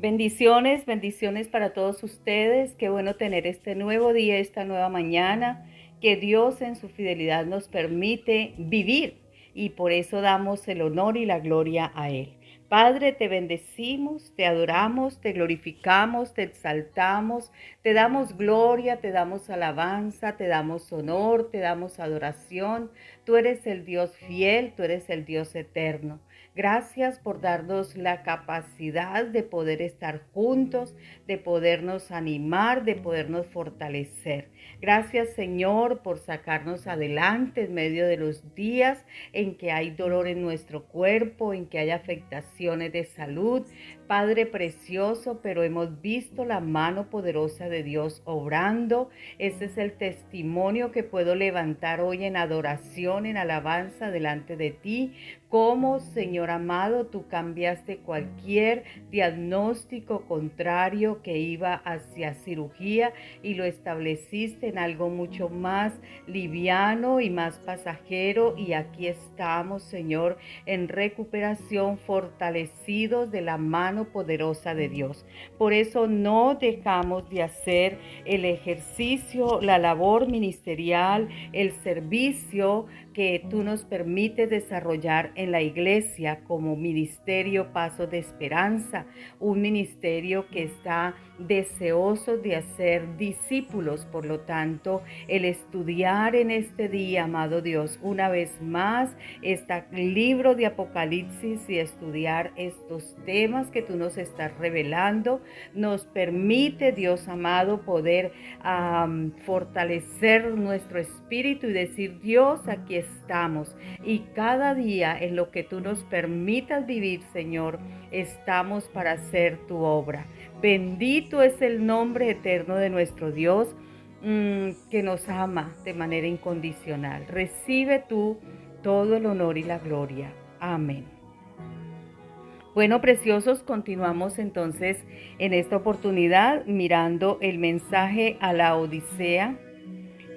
Bendiciones, bendiciones para todos ustedes. Qué bueno tener este nuevo día, esta nueva mañana, que Dios en su fidelidad nos permite vivir y por eso damos el honor y la gloria a Él. Padre, te bendecimos, te adoramos, te glorificamos, te exaltamos, te damos gloria, te damos alabanza, te damos honor, te damos adoración. Tú eres el Dios fiel, tú eres el Dios eterno. Gracias por darnos la capacidad de poder estar juntos, de podernos animar, de podernos fortalecer. Gracias, Señor, por sacarnos adelante en medio de los días en que hay dolor en nuestro cuerpo, en que hay afectaciones de salud. Padre precioso, pero hemos visto la mano poderosa de Dios obrando. Ese es el testimonio que puedo levantar hoy en adoración, en alabanza delante de ti. Cómo, Señor amado, tú cambiaste cualquier diagnóstico contrario que iba hacia cirugía y lo estableciste en algo mucho más liviano y más pasajero. Y aquí estamos, Señor, en recuperación, fortalecidos de la mano poderosa de Dios. Por eso no dejamos de hacer el ejercicio, la labor ministerial, el servicio que tú nos permites desarrollar en la iglesia como ministerio Paso de Esperanza, un ministerio que está deseoso de hacer discípulos. Por lo tanto, el estudiar en este día, amado Dios, una vez más, este libro de Apocalipsis y estudiar estos temas que tú nos estás revelando, nos permite, Dios amado, poder fortalecer nuestro espíritu y decir: Dios, aquí estamos. Y cada día en lo que tú nos permitas vivir, Señor, estamos para hacer tu obra. Bendito es el nombre eterno de nuestro Dios, que nos ama de manera incondicional. Recibe tú todo el honor y la gloria. Amén. Bueno, preciosos, continuamos entonces en esta oportunidad mirando el mensaje a la Odisea,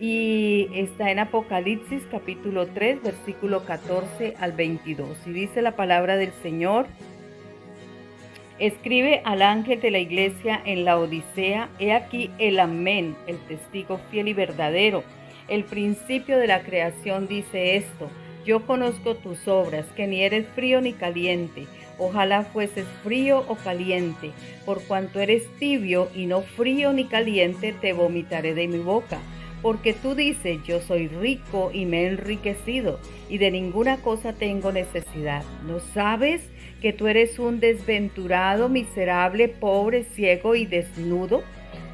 y está en Apocalipsis capítulo 3, versículo 14 al 22. Y dice la palabra del Señor: escribe al ángel de la iglesia en la Odisea: he aquí el Amén, el testigo fiel y verdadero, el principio de la creación, dice esto: yo conozco tus obras, que ni eres frío ni caliente. Ojalá fueses frío o caliente. Por cuanto eres tibio y no frío ni caliente, te vomitaré de mi boca. Porque tú dices: yo soy rico y me he enriquecido, y de ninguna cosa tengo necesidad. ¿No sabes que tú eres un desventurado, miserable, pobre, ciego y desnudo?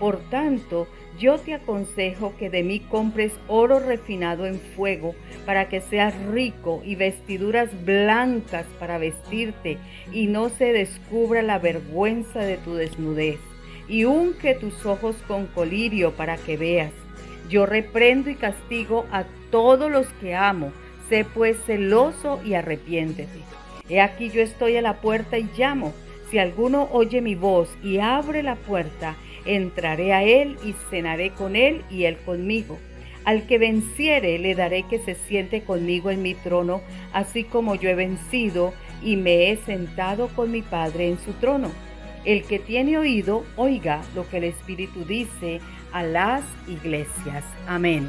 Por tanto, yo te aconsejo que de mí compres oro refinado en fuego, para que seas rico, y vestiduras blancas para vestirte, y no se descubra la vergüenza de tu desnudez. Y unge tus ojos con colirio para que veas. Yo reprendo y castigo a todos los que amo. Sé pues celoso y arrepiéntete. He aquí yo estoy a la puerta y llamo. Si alguno oye mi voz y abre la puerta, entraré a él y cenaré con él y él conmigo. Al que venciere le daré que se siente conmigo en mi trono, así como yo he vencido y me he sentado con mi Padre en su trono. El que tiene oído, oiga lo que el Espíritu dice a las iglesias. Amén.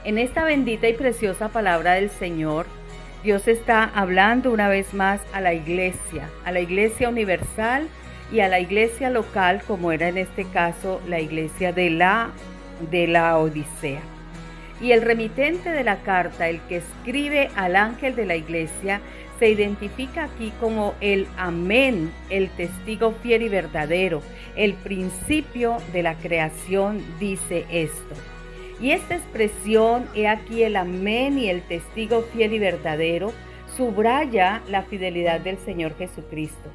En esta bendita y preciosa palabra del Señor, Dios está hablando una vez más a la iglesia universal y a la iglesia local, como era en este caso la iglesia de la Odisea. Y el remitente de la carta, el que escribe al ángel de la iglesia, se identifica aquí como el Amén, el testigo fiel y verdadero, el principio de la creación, dice esto. Y esta expresión, he aquí el Amén y el testigo fiel y verdadero, subraya la fidelidad del Señor Jesucristo.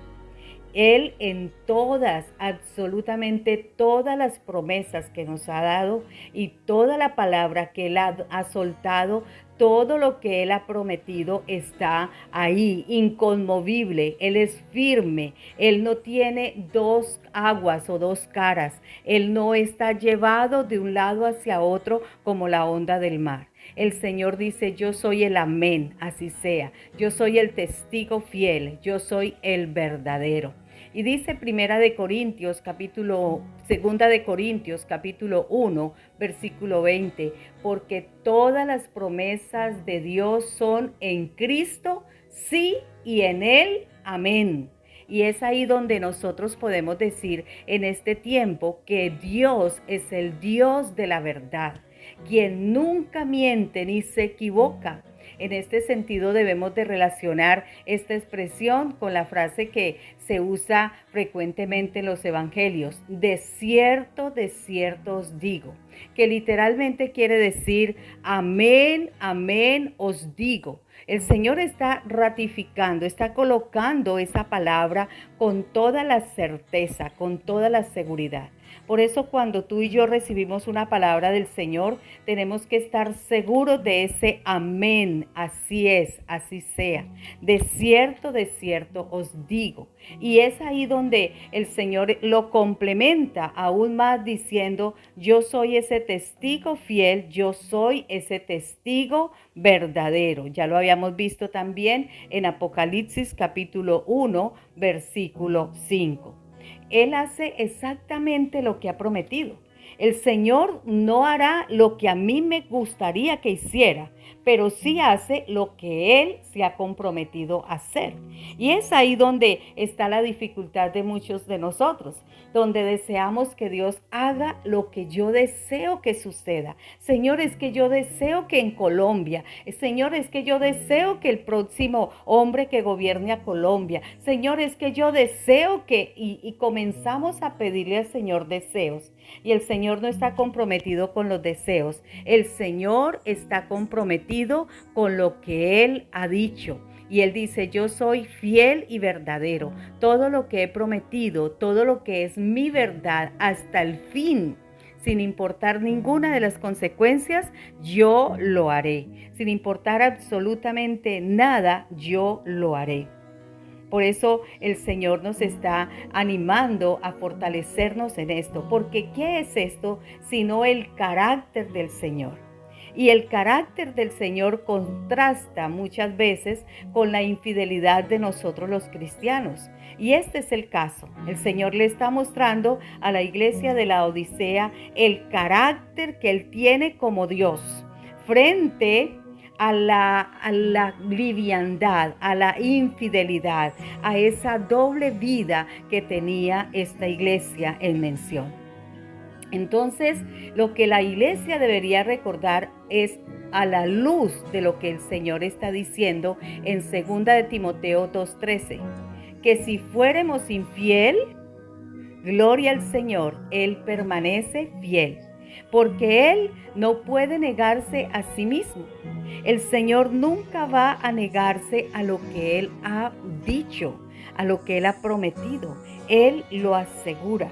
Él en todas, absolutamente todas las promesas que nos ha dado y toda la palabra que Él ha soltado, todo lo que Él ha prometido está ahí, inconmovible. Él es firme. Él no tiene dos aguas o dos caras. Él no está llevado de un lado hacia otro como la onda del mar. El Señor dice: yo soy el Amén, así sea. Yo soy el testigo fiel. Yo soy el verdadero. Y dice Segunda de Corintios, capítulo 1, versículo 20, porque todas las promesas de Dios son en Cristo, sí, y en Él, amén. Y es ahí donde nosotros podemos decir en este tiempo que Dios es el Dios de la verdad, quien nunca miente ni se equivoca. En este sentido debemos de relacionar esta expresión con la frase que se usa frecuentemente en los evangelios: de cierto os digo, que literalmente quiere decir amén, amén os digo. El Señor está ratificando, está colocando esa palabra con toda la certeza, con toda la seguridad. Por eso cuando tú y yo recibimos una palabra del Señor, tenemos que estar seguros de ese amén. Así es, así sea. De cierto os digo. Y es ahí donde el Señor lo complementa aún más diciendo: yo soy ese testigo fiel, yo soy ese testigo verdadero. Ya lo habíamos visto también en Apocalipsis capítulo 1, versículo 5. Él hace exactamente lo que ha prometido. El Señor no hará lo que a mí me gustaría que hiciera, pero sí hace lo que Él se ha comprometido a hacer. Y es ahí donde está la dificultad de muchos de nosotros, donde deseamos que Dios haga lo que yo deseo que suceda. Señor, es que yo deseo que en Colombia, Señor, es que yo deseo que el próximo hombre que gobierne a Colombia, Señor, es que yo deseo que, y comenzamos a pedirle al Señor deseos. Y el Señor no está comprometido con los deseos. El Señor está comprometido con lo que Él ha dicho. Y Él dice: yo soy fiel y verdadero. Todo lo que he prometido, todo lo que es mi verdad hasta el fin, sin importar ninguna de las consecuencias, yo lo haré. Sin importar absolutamente nada, yo lo haré. Por eso el Señor nos está animando a fortalecernos en esto, porque ¿qué es esto sino el carácter del Señor? Y el carácter del Señor contrasta muchas veces con la infidelidad de nosotros los cristianos. Y este es el caso. El Señor le está mostrando a la iglesia de la Odisea el carácter que Él tiene como Dios frente a la liviandad, a la infidelidad, a esa doble vida que tenía esta iglesia en mención. Entonces, lo que la iglesia debería recordar es, a la luz de lo que el Señor está diciendo en 2 de Timoteo 2:13, que si fuéramos infiel, gloria al Señor, Él permanece fiel, porque Él no puede negarse a sí mismo. El Señor nunca va a negarse a lo que Él ha dicho, a lo que Él ha prometido. Él lo asegura.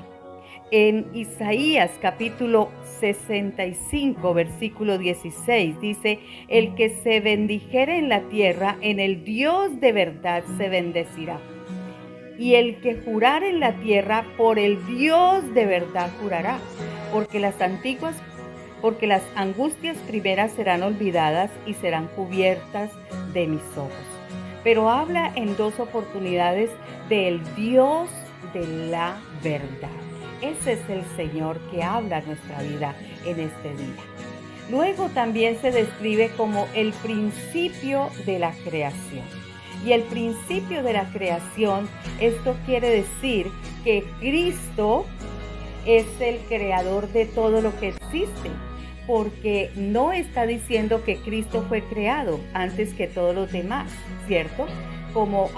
En Isaías capítulo 65, versículo 16, dice: el que se bendijere en la tierra, en el Dios de verdad se bendecirá. Y el que jurare en la tierra, por el Dios de verdad jurará. Porque las angustias primeras serán olvidadas y serán cubiertas de mis ojos. Pero habla en 2 oportunidades del Dios de la verdad. Ese es el Señor que habla en nuestra vida en este día. Luego también se describe como el principio de la creación. Y el principio de la creación, esto quiere decir que Cristo es el creador de todo lo que existe, porque no está diciendo que Cristo fue creado antes que todos los demás, ¿cierto? Como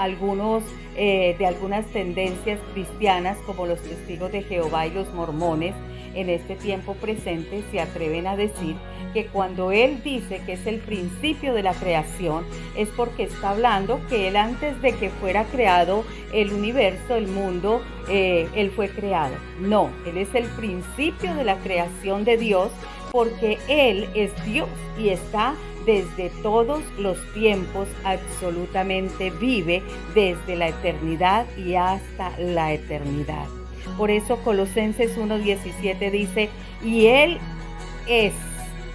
de algunas tendencias cristianas, como los testigos de Jehová y los mormones, en este tiempo presente se atreven a decir que cuando Él dice que es el principio de la creación, es porque está hablando que Él, antes de que fuera creado el universo, el mundo, Él fue creado. No, Él es el principio de la creación de Dios, porque Él es Dios y está desde todos los tiempos, absolutamente vive desde la eternidad y hasta la eternidad. Por eso Colosenses 1:17 dice: y Él es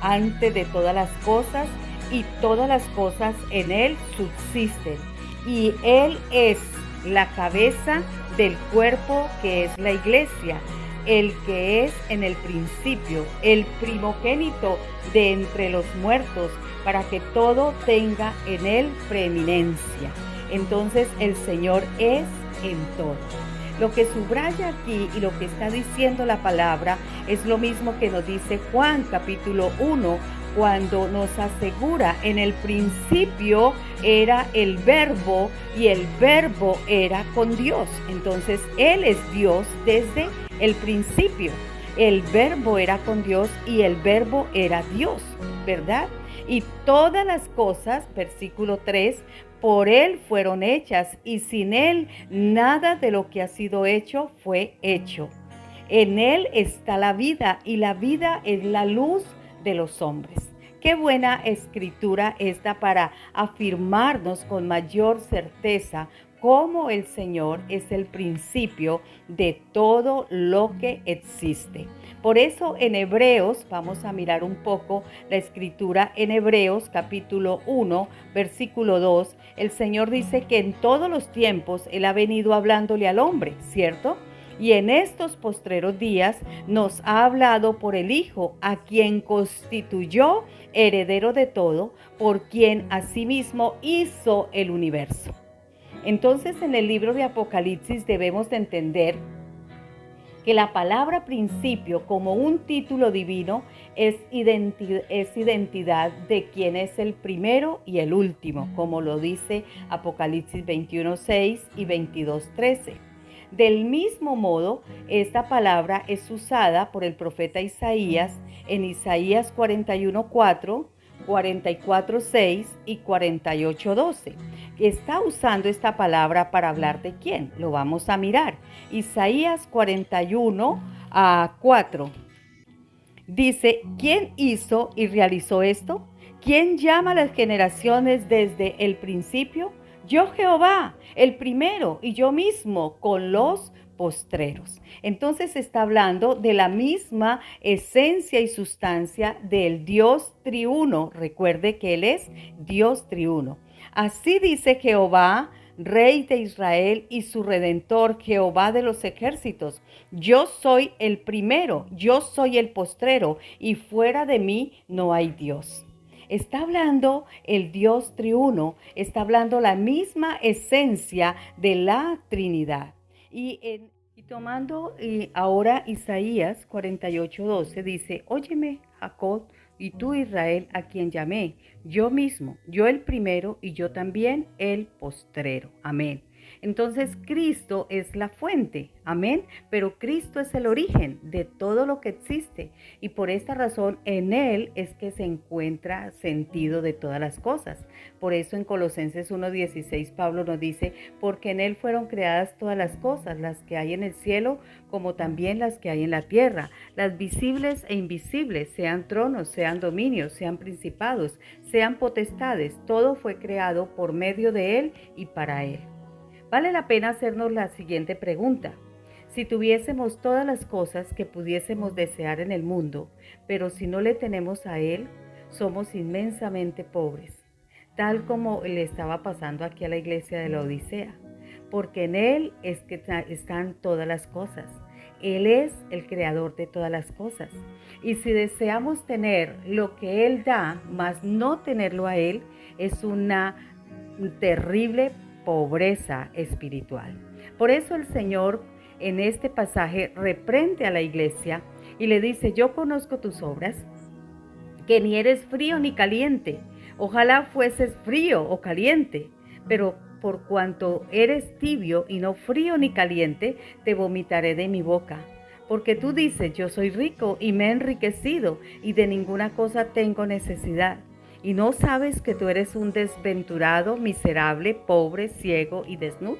antes de todas las cosas, y todas las cosas en Él subsisten, y Él es la cabeza del cuerpo que es la iglesia, el que es en el principio, el primogénito de entre los muertos, para que todo tenga en él preeminencia. Entonces el Señor es en todo. Lo que subraya aquí y lo que está diciendo la palabra es lo mismo que nos dice Juan capítulo 1, cuando nos asegura: en el principio era el verbo y el verbo era con Dios. Entonces Él es Dios desde el principio. El verbo era con Dios y el verbo era Dios, ¿verdad? Y todas las cosas, versículo 3, por Él fueron hechas, y sin Él nada de lo que ha sido hecho fue hecho. En Él está la vida, y la vida es la luz de los hombres. Qué buena escritura esta para afirmarnos con mayor certeza cómo el Señor es el principio de todo lo que existe. Por eso en Hebreos, vamos a mirar un poco la escritura en Hebreos capítulo 1, versículo 2, el Señor dice que en todos los tiempos Él ha venido hablándole al hombre, ¿cierto? Y en estos postreros días nos ha hablado por el Hijo, a quien constituyó heredero de todo, por quien asimismo hizo el universo. Entonces, en el libro de Apocalipsis debemos de entender que la palabra principio, como un título divino, es identidad de quien es el primero y el último, como lo dice Apocalipsis 21:6 y 22:13. Del mismo modo, esta palabra es usada por el profeta Isaías en Isaías 41:4, 44:6 y 48:12. Está usando esta palabra para hablar de quién. Lo vamos a mirar. Isaías 41:4 dice: ¿quién hizo y realizó esto? ¿Quién llama a las generaciones desde el principio? Yo, Jehová, el primero, y yo mismo con los postreros. Entonces está hablando de la misma esencia y sustancia del Dios triuno. Recuerde que Él es Dios triuno. Así dice Jehová, Rey de Israel y su Redentor, Jehová de los ejércitos: yo soy el primero, yo soy el postrero, y fuera de mí no hay Dios. Está hablando el Dios triuno, está hablando la misma esencia de la Trinidad. Y tomando ahora Isaías 48:12 dice: óyeme, Jacob, y tú, Israel, a quien llamé, yo mismo, yo el primero y yo también el postrero. Amén. Entonces Cristo es la fuente, amén, pero Cristo es el origen de todo lo que existe, y por esta razón en Él es que se encuentra sentido de todas las cosas. Por eso en Colosenses 1:16 Pablo nos dice: porque en Él fueron creadas todas las cosas, las que hay en el cielo como también las que hay en la tierra, las visibles e invisibles, sean tronos, sean dominios, sean principados, sean potestades, todo fue creado por medio de Él y para Él. Vale la pena hacernos la siguiente pregunta: si tuviésemos todas las cosas que pudiésemos desear en el mundo, pero si no le tenemos a Él, somos inmensamente pobres, tal como le estaba pasando aquí a la iglesia de la Odisea, porque en Él es que están todas las cosas. Él es el creador de todas las cosas. Y si deseamos tener lo que Él da, mas no tenerlo a Él, es una terrible pobreza espiritual. Por eso el Señor en este pasaje reprende a la iglesia y le dice: yo conozco tus obras, que ni eres frío ni caliente. Ojalá fueses frío o caliente, pero por cuanto eres tibio y no frío ni caliente, te vomitaré de mi boca. Porque tú dices: yo soy rico y me he enriquecido y de ninguna cosa tengo necesidad. Y no sabes que tú eres un desventurado, miserable, pobre, ciego y desnudo.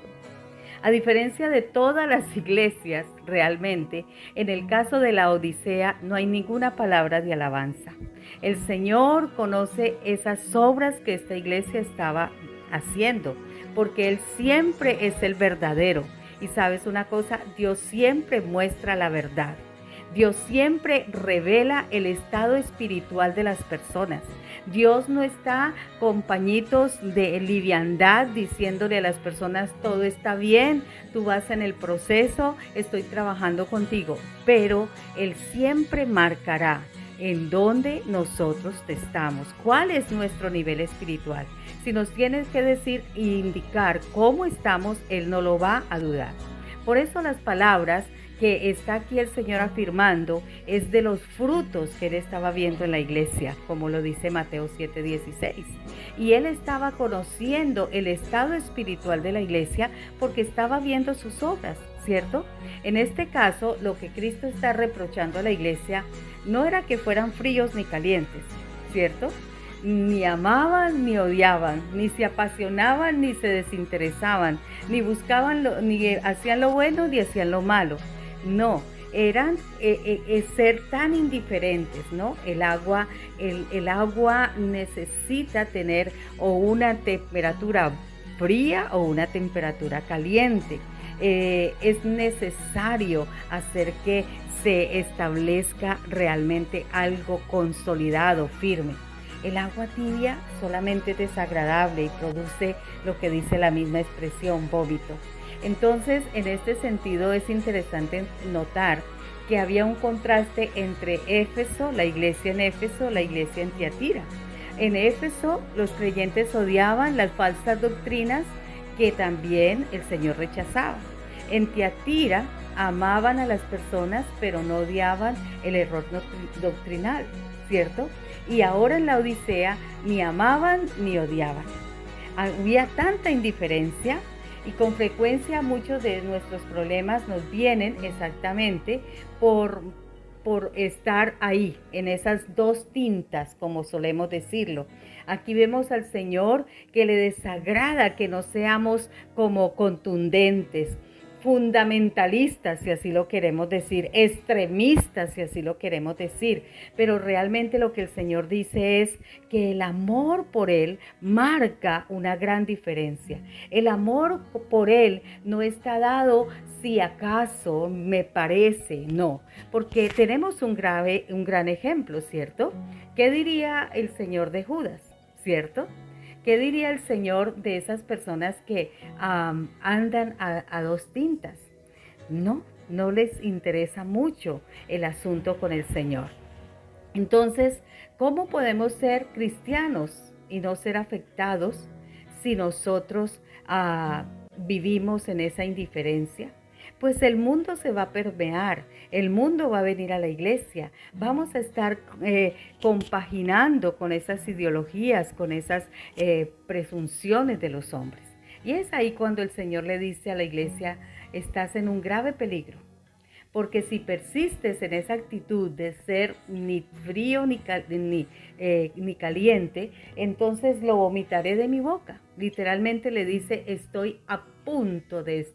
A diferencia de todas las iglesias, realmente, en el caso de la Odisea no hay ninguna palabra de alabanza. El Señor conoce esas obras que esta iglesia estaba haciendo, porque Él siempre es el verdadero. Y sabes una cosa, Dios siempre muestra la verdad. Dios siempre revela el estado espiritual de las personas. Dios no está con pañitos de liviandad diciéndole a las personas todo está bien, tú vas en el proceso, estoy trabajando contigo, pero Él siempre marcará en dónde nosotros estamos, cuál es nuestro nivel espiritual. Si nos tienes que decir e indicar cómo estamos, Él no lo va a dudar. Por eso las palabras que está aquí el Señor afirmando es de los frutos que Él estaba viendo en la iglesia, como lo dice Mateo 7:16. Y Él estaba conociendo el estado espiritual de la iglesia porque estaba viendo sus obras, ¿cierto? En este caso, lo que Cristo está reprochando a la iglesia no era que fueran fríos ni calientes, ¿cierto? Ni amaban ni odiaban, ni se apasionaban ni se desinteresaban, ni buscaban, ni hacían lo bueno ni hacían lo malo. No, eran ser tan indiferentes, ¿no? El agua necesita tener o una temperatura fría o una temperatura caliente. Es necesario hacer que se establezca realmente algo consolidado, firme. El agua tibia solamente es desagradable y produce lo que dice la misma expresión, vómito. Entonces, en este sentido es interesante notar que había un contraste entre Éfeso, la iglesia en Éfeso, la iglesia en Tiatira. En Éfeso, los creyentes odiaban las falsas doctrinas que también el Señor rechazaba. En Tiatira, amaban a las personas, pero no odiaban el error doctrinal, ¿cierto? Y ahora en la Odisea, ni amaban ni odiaban. Había tanta indiferencia. Y con frecuencia muchos de nuestros problemas nos vienen exactamente por estar ahí, en esas dos tintas, como solemos decirlo. Aquí vemos al Señor que le desagrada que no seamos como contundentes, fundamentalistas, si así lo queremos decir, extremistas, si así lo queremos decir, pero realmente lo que el Señor dice es que el amor por Él marca una gran diferencia. El amor por Él no está dado si acaso me parece, no, porque tenemos un gran ejemplo, ¿cierto? ¿Qué diría el Señor de Judas, cierto? ¿Qué diría el Señor de esas personas que andan a dos tintas? No les interesa mucho el asunto con el Señor. Entonces, ¿cómo podemos ser cristianos y no ser afectados si nosotros vivimos en esa indiferencia? Pues el mundo se va a permear, el mundo va a venir a la iglesia, vamos a estar compaginando con esas ideologías, con esas presunciones de los hombres. Y es ahí cuando el Señor le dice a la iglesia, estás en un grave peligro, porque si persistes en esa actitud de ser ni frío ni caliente, entonces lo vomitaré de mi boca. Literalmente le dice, estoy a punto de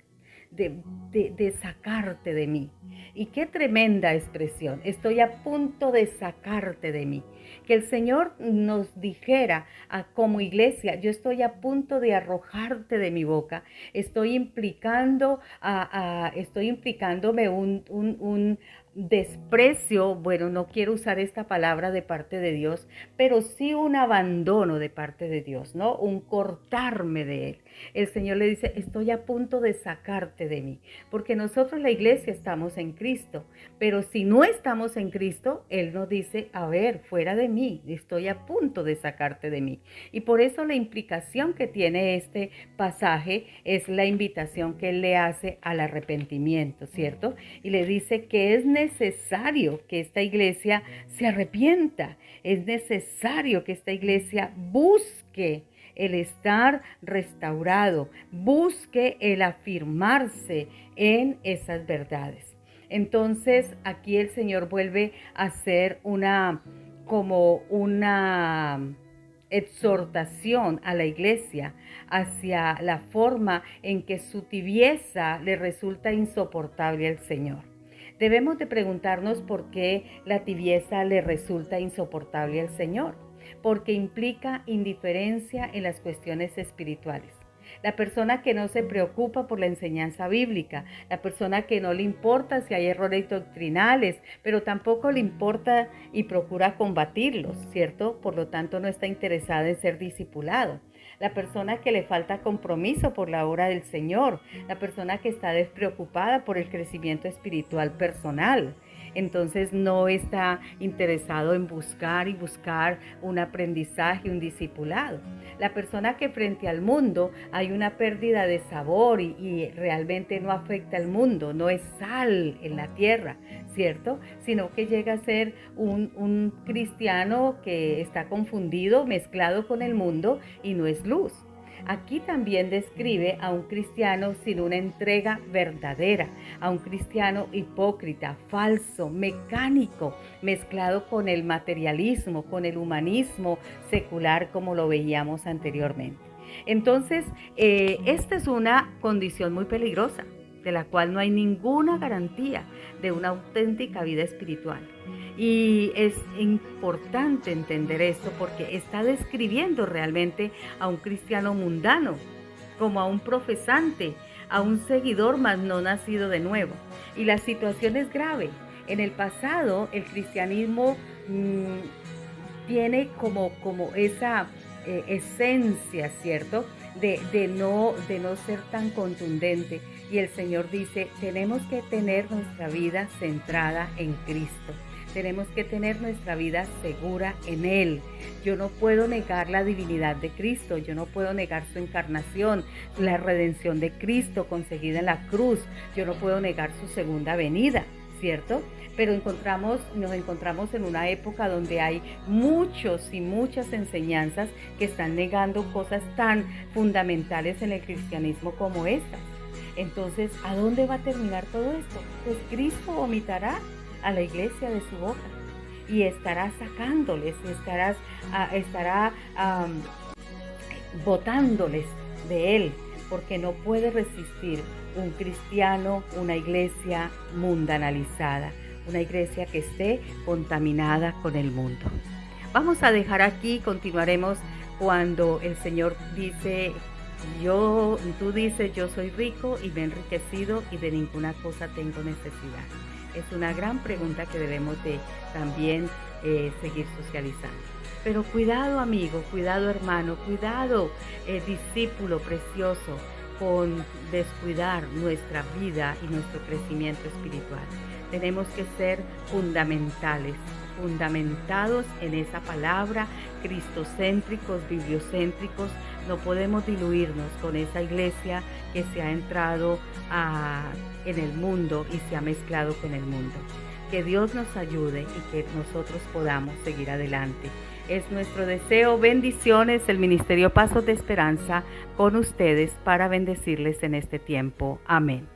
sacarte de mí. Y qué tremenda expresión, estoy a punto de sacarte de mí. Que el Señor nos dijera como iglesia, yo estoy a punto de arrojarte de mi boca, estoy implicándome un desprecio, bueno, no quiero usar esta palabra de parte de Dios, pero sí un abandono de parte de Dios, ¿no? Un cortarme de Él. El Señor le dice, estoy a punto de sacarte de mí, porque nosotros la iglesia estamos en Cristo, pero si no estamos en Cristo, Él nos dice, a ver, fuera de mí, estoy a punto de sacarte de mí. Y por eso la implicación que tiene este pasaje es la invitación que Él le hace al arrepentimiento, ¿cierto? Y le dice que es necesario que esta iglesia se arrepienta, es necesario que esta iglesia busque el estar restaurado, busque el afirmarse en esas verdades. Entonces aquí el Señor vuelve a hacer una exhortación a la iglesia hacia la forma en que su tibieza le resulta insoportable al Señor. Debemos de preguntarnos por qué la tibieza le resulta insoportable al Señor, porque implica indiferencia en las cuestiones espirituales. La persona que no se preocupa por la enseñanza bíblica, la persona que no le importa si hay errores doctrinales, pero tampoco le importa y procura combatirlos, ¿cierto? Por lo tanto, no está interesada en ser discipulado. La persona que le falta compromiso por la obra del Señor, la persona que está despreocupada por el crecimiento espiritual personal. Entonces no está interesado en buscar un aprendizaje, un discipulado. La persona que frente al mundo hay una pérdida de sabor y realmente no afecta al mundo, no es sal en la tierra, ¿cierto? Sino que llega a ser un cristiano que está confundido, mezclado con el mundo y no es luz. Aquí también describe a un cristiano sin una entrega verdadera, a un cristiano hipócrita, falso, mecánico, mezclado con el materialismo, con el humanismo secular como lo veíamos anteriormente. Entonces, esta es una condición muy peligrosa, de la cual no hay ninguna garantía de una auténtica vida espiritual. Y es importante entender esto porque está describiendo realmente a un cristiano mundano, como a un profesante, a un seguidor mas no nacido de nuevo. Y la situación es grave. En el pasado el cristianismo tiene como esa esencia, ¿cierto? De no ser tan contundente. Y el Señor dice, tenemos que tener nuestra vida centrada en Cristo. Tenemos que tener nuestra vida segura en Él. Yo no puedo negar la divinidad de Cristo, yo no puedo negar su encarnación, la redención de Cristo conseguida en la cruz, yo no puedo negar su segunda venida, ¿cierto? Pero nos encontramos en una época donde hay muchos y muchas enseñanzas que están negando cosas tan fundamentales en el cristianismo como estas. Entonces, ¿a dónde va a terminar todo esto? Pues Cristo vomitará a la iglesia de su boca y estará sacándoles, estará botándoles de él, porque no puede resistir un cristiano, una iglesia mundanalizada, una iglesia que esté contaminada con el mundo. Vamos a dejar aquí, continuaremos cuando el Señor dice, tú dices, yo soy rico y me he enriquecido y de ninguna cosa tengo necesidad. Es una gran pregunta que debemos de también seguir socializando. Pero cuidado amigo, cuidado hermano, cuidado discípulo precioso con descuidar nuestra vida y nuestro crecimiento espiritual. Tenemos que ser fundamentales, fundamentados en esa palabra, cristocéntricos, bibliocéntricos. No podemos diluirnos con esa iglesia que se ha entrado en el mundo y se ha mezclado con el mundo. Que Dios nos ayude y que nosotros podamos seguir adelante. Es nuestro deseo. Bendiciones. El Ministerio Pasos de Esperanza con ustedes para bendecirles en este tiempo. Amén.